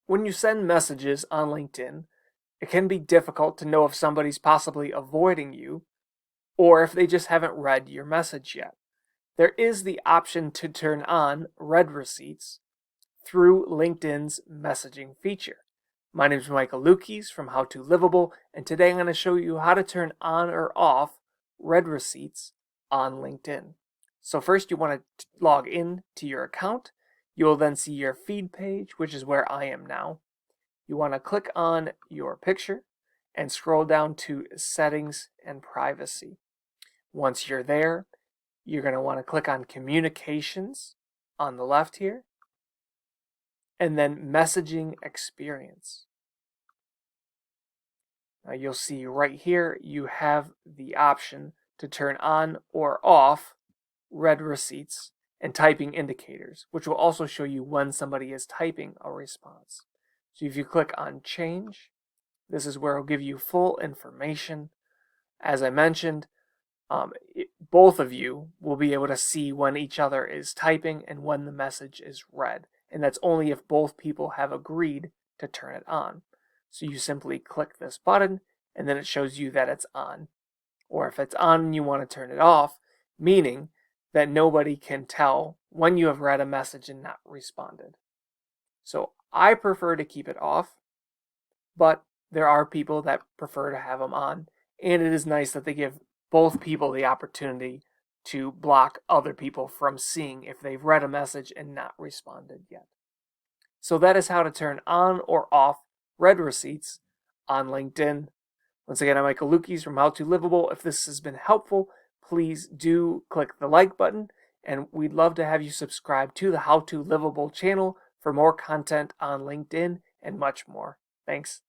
When you send messages on LinkedIn, it can be difficult to know if somebody's possibly avoiding you or if they just haven't read your message yet. There is the option to turn on read receipts through LinkedIn's messaging feature. My name is Michael Lukes from How to Livable, and today I'm going to show you how to turn on or off read receipts on LinkedIn. So first you want to log in to your account. You will then see your feed page, which is where I am now. You want to click on your picture and scroll down to Settings and Privacy. Once you're there, you're going to want to click on Communications on the left here, and then Messaging Experience. Now you'll see right here you have the option to turn on or off read receipts and typing indicators, which will also show you when somebody is typing a response. So if you click on Change, this is where it'll give you full information. As I mentioned, both of you will be able to see when each other is typing and when the message is read. And that's only if both people have agreed to turn it on. So you simply click this button and then it shows you that it's on. Or if it's on and you want to turn it off, meaning that nobody can tell when you have read a message and not responded. So I prefer to keep it off, but there are people that prefer to have them on. And it is nice that they give both people the opportunity to block other people from seeing if they've read a message and not responded yet. So that is how to turn on or off read receipts on LinkedIn. Once again, I'm Michael Lukes from How to Livable. If this has been helpful, please do click the like button, and we'd love to have you subscribe to the How to Livable channel for more content on LinkedIn and much more. Thanks.